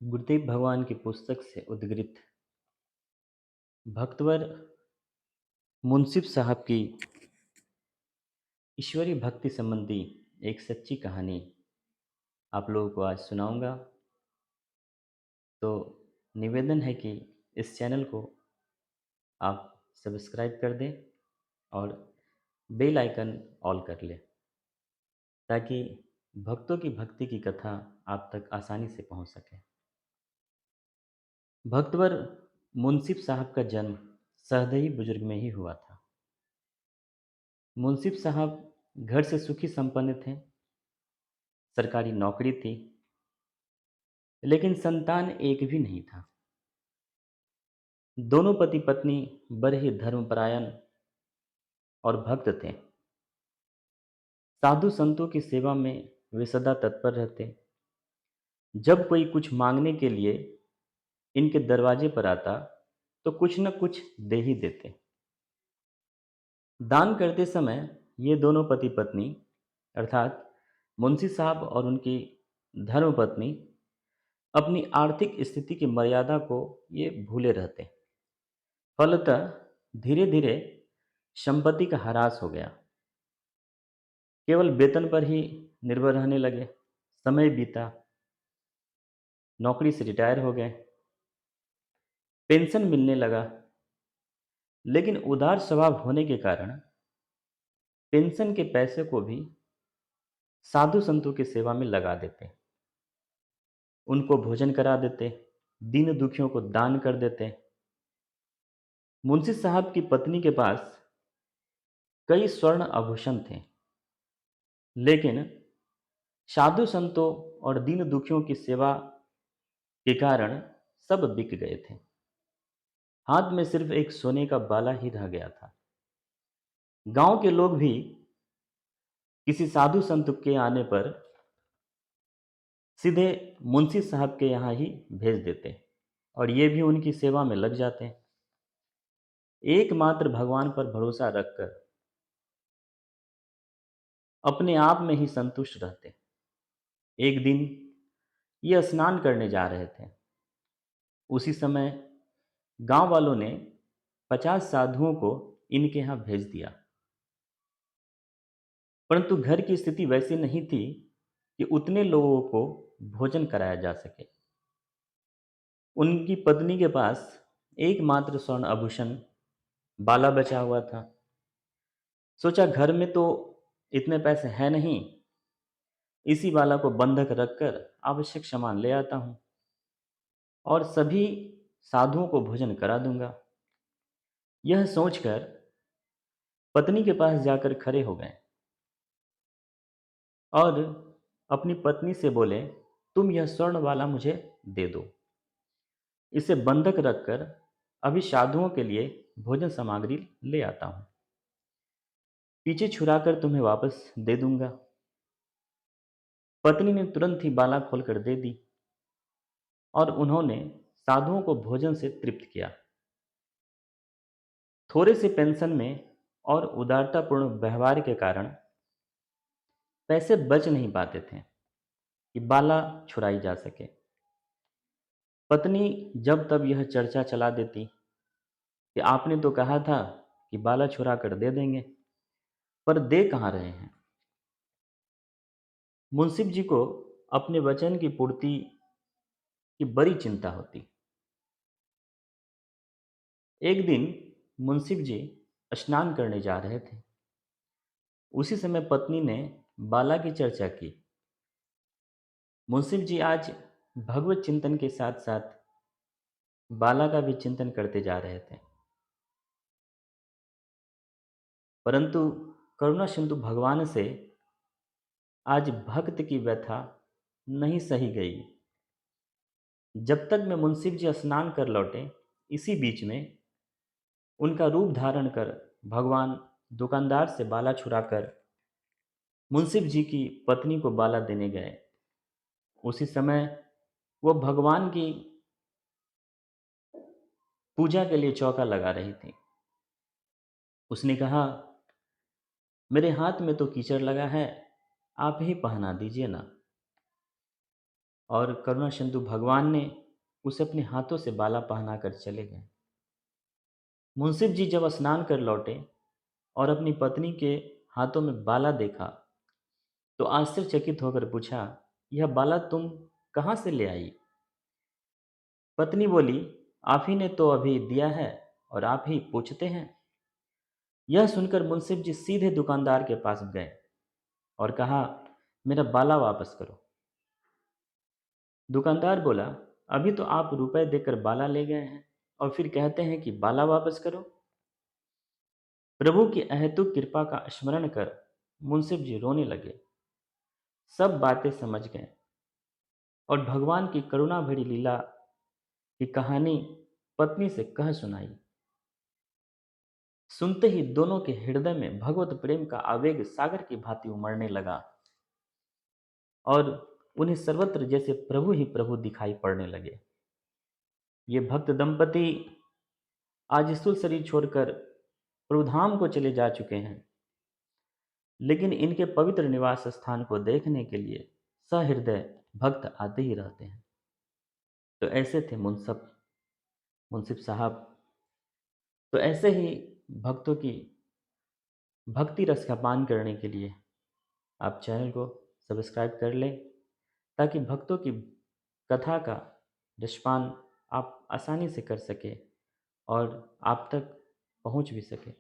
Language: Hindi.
गुरुदेव भगवान की पुस्तक से उद्धृत भक्तवर मुंसिफ साहब की ईश्वरीय भक्ति संबंधी एक सच्ची कहानी आप लोगों को आज सुनाऊंगा। तो निवेदन है कि इस चैनल को आप सब्सक्राइब कर दें और बेल आइकन ऑल कर लें ताकि भक्तों की भक्ति की कथा आप तक आसानी से पहुंच सके। भक्तवर मुंसिफ साहब का जन्म सहदई बुजुर्ग में ही हुआ था। मुंसिफ साहब घर से सुखी संपन्न थे, सरकारी नौकरी थी, लेकिन संतान एक भी नहीं था। दोनों पति पत्नी बड़े ही धर्मपरायण और भक्त थे। साधु संतों की सेवा में वे सदा तत्पर रहते। जब कोई कुछ मांगने के लिए इनके दरवाजे पर आता तो कुछ न कुछ दे ही देते। दान करते समय ये दोनों पति पत्नी अर्थात मुंशी साहब और उनकी धर्मपत्नी अपनी आर्थिक स्थिति की मर्यादा को ये भूले रहते। फलतः धीरे धीरे संपत्ति का ह्रास हो गया। केवल वेतन पर ही निर्भर रहने लगे। समय बीता, नौकरी से रिटायर हो गए, पेंशन मिलने लगा, लेकिन उदार स्वभाव होने के कारण पेंशन के पैसे को भी साधु संतों की सेवा में लगा देते। उनको भोजन करा देते, दीन दुखियों को दान कर देते। मुंशी साहब की पत्नी के पास कई स्वर्ण आभूषण थे, लेकिन साधु संतों और दीन दुखियों की सेवा के कारण सब बिक गए थे। हाथ में सिर्फ एक सोने का बाला ही रह गया था। गांव के लोग भी किसी साधु संत के आने पर सीधे मुंशी साहब के यहाँ ही भेज देते और ये भी उनकी सेवा में लग जाते। एकमात्र भगवान पर भरोसा रखकर अपने आप में ही संतुष्ट रहते। एक दिन ये स्नान करने जा रहे थे। उसी समय गांव वालों ने 50 साधुओं को इनके यहाँ भेज दिया, परंतु घर की स्थिति वैसी नहीं थी कि उतने लोगों को भोजन कराया जा सके। उनकी पत्नी के पास एकमात्र स्वर्ण आभूषण बाला बचा हुआ था। सोचा घर में तो इतने पैसे हैं नहीं, इसी बाला को बंधक रखकर आवश्यक सामान ले आता हूं और सभी साधुओं को भोजन करा दूंगा। यह सोचकर पत्नी के पास जाकर खड़े हो गए और अपनी पत्नी से बोले, तुम यह स्वर्ण वाला मुझे दे दो। इसे बंधक रखकर अभी साधुओं के लिए भोजन सामग्री ले आता हूं, पीछे छुड़ाकर तुम्हें वापस दे दूंगा। पत्नी ने तुरंत ही बाला खोलकर दे दी और उन्होंने साधुओं को भोजन से तृप्त किया। थोड़े से पेंशन में और उदारतापूर्ण व्यवहार के कारण पैसे बच नहीं पाते थे कि बाला छुड़ाई जा सके। पत्नी जब तब यह चर्चा चला देती कि आपने तो कहा था कि बाला छुड़ा कर दे देंगे, पर दे कहाँ रहे हैं। मुंसिफ जी को अपने वचन की पूर्ति की बड़ी चिंता होती। एक दिन मुंसिफ जी स्नान करने जा रहे थे। उसी समय पत्नी ने बाला की चर्चा की। मुंसिफ जी आज भगवत चिंतन के साथ साथ बाला का भी चिंतन करते जा रहे थे, परंतु करुणा सिंधु भगवान से आज भक्त की व्यथा नहीं सही गई। जब तक मैं मुंसिफ जी स्नान कर लौटे, इसी बीच में उनका रूप धारण कर भगवान दुकानदार से बाला छुड़ाकर मुंसिफ जी की पत्नी को बाला देने गए। उसी समय वो भगवान की पूजा के लिए चौका लगा रही थी। उसने कहा, मेरे हाथ में तो कीचड़ लगा है, आप ही पहना दीजिए ना। और करुणा सिंधु भगवान ने उसे अपने हाथों से बाला पहना कर चले गए। मुंसिफ जी जब स्नान कर लौटे और अपनी पत्नी के हाथों में बाला देखा तो आश्चर्यचकित होकर पूछा, यह बाला तुम कहाँ से ले आई? पत्नी बोली, आप ही ने तो अभी दिया है और आप ही पूछते हैं। यह सुनकर मुंसिफ जी सीधे दुकानदार के पास गए और कहा, मेरा बाला वापस करो। दुकानदार बोला, अभी तो आप रुपए देकर बाला ले गए हैं और फिर कहते हैं कि बाला वापस करो। प्रभु की अहेतुक कृपा का स्मरण कर मुंसिफ जी रोने लगे। सब बातें समझ गए और भगवान की करुणा भरी लीला की कहानी पत्नी से कह सुनाई। सुनते ही दोनों के हृदय में भगवत प्रेम का आवेग सागर की भांति उमड़ने लगा और उन्हें सर्वत्र जैसे प्रभु ही प्रभु दिखाई पड़ने लगे। ये भक्त दंपति आज स्थूल शरीर छोड़कर प्रभुधाम को चले जा चुके हैं, लेकिन इनके पवित्र निवास स्थान को देखने के लिए सहृदय भक्त आते ही रहते हैं। तो ऐसे थे मुंसफ मुंसिफ साहब। तो ऐसे ही भक्तों की भक्ति रस का पान करने के लिए आप चैनल को सब्सक्राइब कर लें, ताकि भक्तों की कथा का रसपान आप आसानी से कर सकें और आप तक पहुंच भी सके।